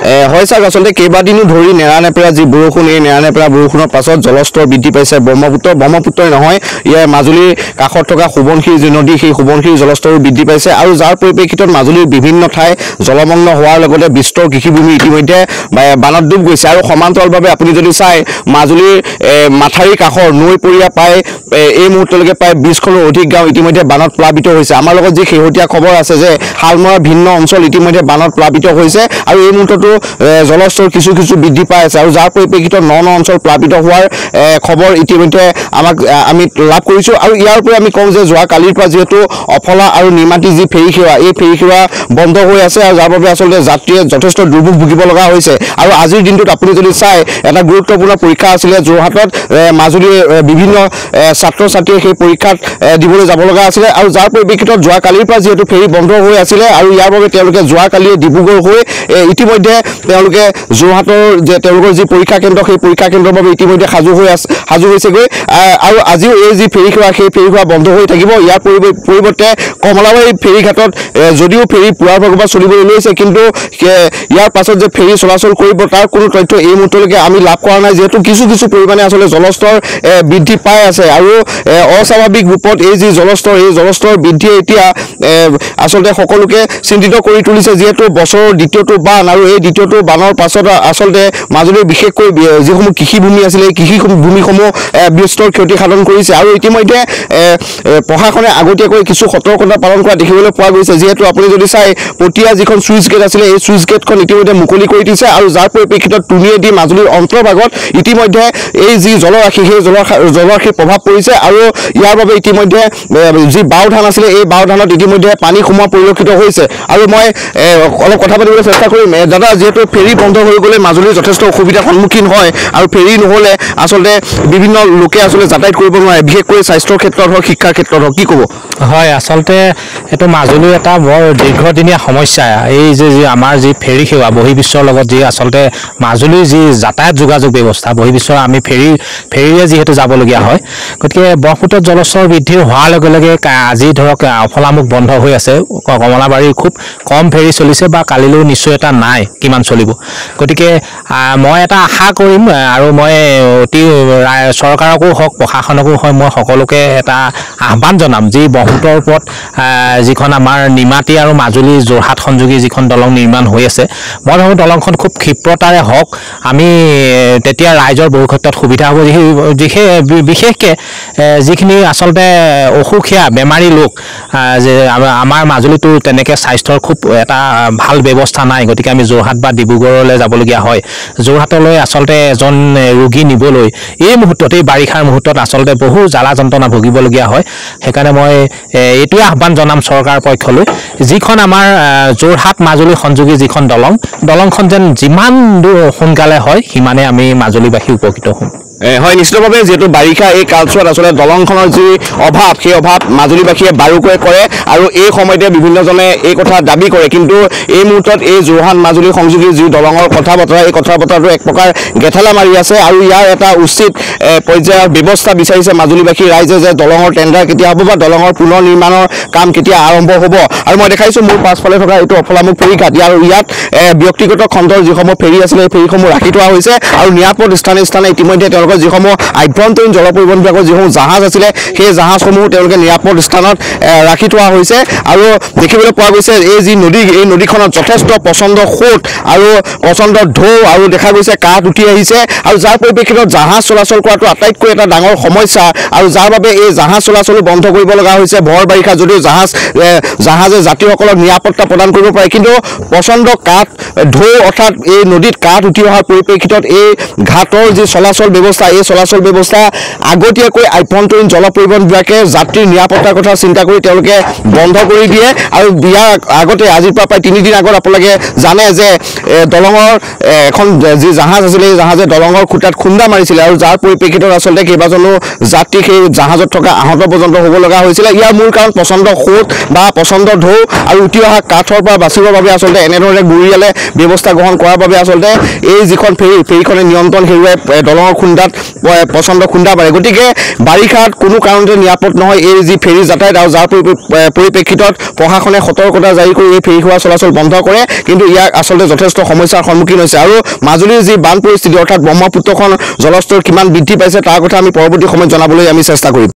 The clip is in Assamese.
হয় স্যাৰ আসলে কেইবাদিনো ধৰি নেৰানেপেৰা যি বৰষুণ এই নেৰানেপেৰা বৰষুণৰ পাছত জলস্তৰ বৃদ্ধি পাইছে ব্ৰহ্মপুত্ৰই নহয় ইয়াৰ মাজুলীৰ কাষত থকা সোৱণশিৰি যি নদী সেই সোৱণশিৰি জলস্তৰো বৃদ্ধি পাইছে আৰু যাৰ পৰিপ্ৰেক্ষিতত মাজুলীৰ বিভিন্ন ঠাই জলমগ্ন হোৱাৰ লগতে বিস্তৰ কৃষিভূমি ইতিমধ্যে বানত ডুব গৈছে আৰু সমান্তৰালভাৱে আপুনি যদি চাই মাজুলীৰ মাথাউৰিৰ কাষৰ নৈপৰীয়া প্ৰায় এই মুহূৰ্তলৈকে প্ৰায় 20খনৰ অধিক গাঁও ইতিমধ্যে বানত প্লাবিত হৈছে আমাৰ লগত যি শেহতীয়া খবৰ আছে যে হালমৰা ভিন্ন অঞ্চল ইতিমধ্যে বানত প্লাবিত হৈছে আৰু এই মুহূৰ্ততো জলস্তৰ কিছু বৃদ্ধি পাই আছে আৰু যাৰ পৰিপ্ৰেক্ষিতত ন অঞ্চল প্লাবিত হোৱাৰ খবৰ ইতিমধ্যে আমি লাভ কৰিছোঁ আৰু ইয়াৰ পৰা আমি কওঁ যে যোৱা কালিৰ পৰা যেহেতু অফলা আৰু নিমাতী যি ফেৰী সেৱা এই ফেৰী সেৱা বন্ধ হৈ আছে আৰু যাৰ বাবে আচলতে যাত্ৰীয়ে যথেষ্ট দুৰ্ভোগ ভুগিব লগা হৈছে আৰু আজিৰ দিনটোত আপুনি যদি চাই এটা গুৰুত্বপূৰ্ণ পৰীক্ষা আছিলে যোৰহাটত মাজুলীৰ বিভিন্ন ছাত্ৰ ছাত্ৰীয়ে সেই পৰীক্ষাত দিবলৈ যাব লগা আছিলে আৰু যাৰ পৰিপ্ৰেক্ষিতত যোৱা কালিৰ পৰা যেহেতু ফেৰী বন্ধ হৈ আছিলে আৰু ইয়াৰ বাবে তেওঁলোকে যোৱা কালিয়ে ডিব্ৰুগড় হৈ ইতিমধ্যে তেওঁলোকে যোৰহাটৰ যে তেওঁলোকৰ যি পৰীক্ষা কেন্দ্ৰ সেই পৰীক্ষা কেন্দ্ৰৰ বাবে ইতিমধ্যে সাজু হৈছেগৈ আৰু আজিও এই যি ফেৰী সেৱা সেই ফেৰী সেৱা বন্ধ হৈ থাকিব ইয়াৰ পৰিৱৰ্তে কমলাবাৰী ফেৰীঘাটত যদিও ফেৰী পুৱাৰ ভাগৰ পৰা চলিবলৈ লৈছে কিন্তু ইয়াৰ পাছত যে ফেৰী চলাচল কৰিব তাৰ কোনো তথ্য এই মুহূৰ্তলৈকে আমি লাভ কৰা নাই যেহেতু কিছু পৰিমাণে আচলতে জলস্তৰ বৃদ্ধি পাই আছে আৰু অস্বাভাৱিক ৰূপত এই যি জলস্তৰ বৃদ্ধিয়ে এতিয়া আচলতে সকলোকে চিন্তিত কৰি তুলিছে যিহেতু বছৰৰ দ্বিতীয়টো বান আৰু এই দ্বিতীয়টো বানৰ পাছত আচলতে মাজুলীৰ বিশেষকৈ যিসমূহ কৃষিভূমি আছিলে এই কৃষিভূমিসমূহ বিস্তৰ ক্ষতি সাধন কৰিছে আৰু ইতিমধ্যে প্ৰশাসনে আগতীয়াকৈ কিছু সতৰ্কতা পালন কৰা দেখিবলৈ পোৱা গৈছে যেহেতু আপুনি যদি চাই পতিয়া যিখন চুইচ গেট আছিলে এই চুইচ গেটখন ইতিমধ্যে মুকলি কৰি দিছে আৰু যাৰ পৰিপ্ৰেক্ষিতত টুনিয়েদি মাজুলীৰ অন্তৰ্ভাগত ইতিমধ্যে এই যি জলৰাশি সেই জলৰাশিৰ প্ৰভাৱ পৰিছে আৰু ইয়াৰ বাবে ইতিমধ্যে যি বাওধান আছিলে এই বাওধানত ইতিমধ্যে পানী সোমোৱা পৰিলক্ষিত হৈছে আৰু মই অলপ কথা পাতিবলৈ চেষ্টা কৰিম দাদা যেহেতু ফেৰী বন্ধ হৈ গ'লে মাজুলীৰ যথেষ্ট অসুবিধাৰ সন্মুখীন হয় আৰু ফেৰী নহ'লে আচলতে বিভিন্ন লোকে আচলতে যাতায়াত কৰিব নোৱাৰে বিশেষকৈ স্বাস্থ্যৰ ক্ষেত্ৰত হওক শিক্ষাৰ ক্ষেত্ৰত হওক কি ক'ব হয় আচলতে এইটো মাজুলীৰ এটা বৰ দীৰ্ঘদিনীয়া সমস্যা এই যে আমাৰ যি ফেৰী সেৱা বহিৰ্বিশ্বৰ লগত যি আচলতে মাজুলীৰ যি যাতায়াত যোগাযোগ ব্যৱস্থা বহিৰ্বিশ্বৰ আমি ফেৰীৰে যিহেতু যাবলগীয়া হয় গতিকে ব্ৰহ্মপুত্ৰত জলস্তৰ বৃদ্ধি হোৱাৰ লগে লগে আজি ধৰক অফলামুখ বন্ধ হৈ আছে কমলাবাৰীৰ খুব কম ফেৰী চলিছে বা কালিলৈও নিশ্চয় এটা নাই কিমান চলিব গতিকে মই এটা আশা কৰিম আৰু মই অতি চৰকাৰকো হওক প্ৰশাসনকো হয় মই সকলোকে এটা আহ্বান জনাম যি ব্ৰহ্মপুত্ৰৰ ওপৰত যিখন আমাৰ নিমাতী আৰু মাজুলী যোৰহাট সংযোগী যিখন দলং নিৰ্মাণ হৈ আছে মই ভাবোঁ দলংখন খুব ক্ষিপ্ৰতাৰে হওক আমি তেতিয়া ৰাইজৰ বহু ক্ষেত্ৰত সুবিধা হ'ব বিশেষকৈ যিখিনি আচলতে অসুখীয়া বেমাৰী লোক যে আমাৰ মাজুলীতো তেনেকৈ স্বাস্থ্যৰ খুব এটা ভাল ব্যৱস্থা নাই গতিকে আমি যোৰহাট বা ডিব্ৰুগড়লৈ যাবলগীয়া হয় যোৰহাটলৈ আচলতে এজন ৰোগী নিবলৈ এই মুহূৰ্তত এই বাৰিষাৰ মুহূৰ্তত আচলতে বহু জ্বালা যন্ত্ৰণা ভুগিবলগীয়া হয় সেইকাৰণে মই এইটোৱে আহ্বান জনাম চৰকাৰৰ পক্ষলৈ যিখন আমাৰ যোৰহাট মাজুলী সংযোগী যিখন দলংখন যেন যিমান সোনকালে হয় সিমানে আমি মাজুলীবাসী উপকৃত হ'ম হয় নিশ্চিতভাৱে যেহেতু বাৰিষা এই কালচোৱাত আচলতে দলংখনৰ যি অভাৱ সেই অভাৱ মাজুলীবাসীয়ে বাৰুকৈ কৰে আৰু এই সময়তে বিভিন্নজনে এই কথা দাবী কৰে কিন্তু এই মুহূৰ্তত এই যোৰহাট মাজুলী সংযোগী যি দলঙৰ কথা বতৰা এই কথা বতৰাটো এক প্ৰকাৰ গেঠালা মাৰি আছে আৰু ইয়াৰ এটা উচিত পৰ্যায়ৰ ব্যৱস্থা বিচাৰিছে মাজুলীবাসী ৰাইজে যে দলঙৰ টেণ্ডাৰ কেতিয়া হ'ব বা দলঙৰ পুনৰ নিৰ্মাণৰ কাম কেতিয়া আৰম্ভ হ'ব আৰু মই দেখাইছোঁ মোৰ পাছফালে থকা এইটো অফলামুখ ফেৰীঘাট ইয়াত ব্যক্তিগত খণ্ডৰ যিসমূহ ফেৰী আছিলে এই ফেৰীসমূহ ৰাখি থোৱা হৈছে আৰু নিৰাপদ স্থানে ইতিমধ্যে যিসমূহ আভ্যন্তৰীণ জল পৰিবহণ বিভাগৰ যিসমূহ জাহাজ আছিলে সেই জাহাজসমূহ তেওঁলোকে নিৰাপদ স্থানত ৰাখি থোৱা হৈছে আৰু দেখিবলৈ পোৱা গৈছে এই যি নদী এই নদীখনত যথেষ্ট প্ৰচণ্ড সোঁত আৰু প্ৰচণ্ড ঢৌ আৰু দেখা গৈছে কাঠ উঠি আহিছে আৰু যাৰ পৰিপ্ৰেক্ষিতত জাহাজ চলাচল কৰাটো আটাইতকৈ এটা ডাঙৰ সমস্যা আৰু যাৰ বাবে এই জাহাজ চলাচলো বন্ধ কৰিব লগা হৈছে ভৰ বাৰিষা যদিও জাহাজে যাত্ৰীসকলক নিৰাপত্তা প্ৰদান কৰিব পাৰে কিন্তু প্ৰচণ্ড কাঠ ঢৌ অৰ্থাৎ এই নদীত কাঠ উঠি অহাৰ পৰিপ্ৰেক্ষিতত এই ঘাটৰ যি চলাচল ব্যৱস্থা এই চলাচল ব্যৱস্থা আগতীয়াকৈ আভ্যন্তৰীণ জল পৰিবহণ বিভাগে যাত্ৰীৰ নিৰাপত্তাৰ কথা চিন্তা কৰি তেওঁলোকে বন্ধ কৰি দিয়ে আৰু ইয়াৰ আগতে আজিৰ পৰা প্ৰায় 3 দিন আগত আপোনালোকে জানে যে দলঙৰ এখন যি জাহাজ আছিলে এই জাহাজে দলঙৰ খুঁটাত খুন্দা মাৰিছিলে আৰু যাৰ পৰিপ্ৰেক্ষিতত আচলতে কেইবাজনো যাত্ৰী সেই জাহাজত থকা আহত পৰ্যন্ত হ'ব লগা হৈছিলে ইয়াৰ মূল কাৰণ প্ৰচণ্ড সোঁত বা প্ৰচণ্ড ঢৌ আৰু উঠি অহা কাঠৰ পৰা বাচিবৰ বাবে আচলতে এনেধৰণে গুৰিয়ালে ব্যৱস্থা গ্ৰহণ কৰাৰ বাবে আচলতে এই যিখন ফেৰীখনে নিয়ন্ত্ৰণ হেৰুৱাই দলঙৰ খুন্দাত প্ৰচণ্ড খুন্দা পাৰে গতিকে বাৰিষাত কোনো কাৰণতে নিৰাপদ নহয় এই যি ফেৰী যাতায়াত আৰু যাৰ পৰিপ্ৰেক্ষিতত প্ৰশাসনে সতৰ্কতা জাৰি কৰি এই ফেৰী সেৱা চলাচল বন্ধ কৰে কিন্তু ইয়াক আচলতে যথেষ্ট সমস্যাৰ সন্মুখীন হৈছে আৰু মাজুলীৰ যি বান পৰিস্থিতি অৰ্থাৎ ব্ৰহ্মপুত্ৰখন জলস্তৰ কিমান বৃদ্ধি পাইছে তাৰ কথা আমি পৰৱৰ্তী সময়ত জনাবলৈ আমি চেষ্টা কৰিম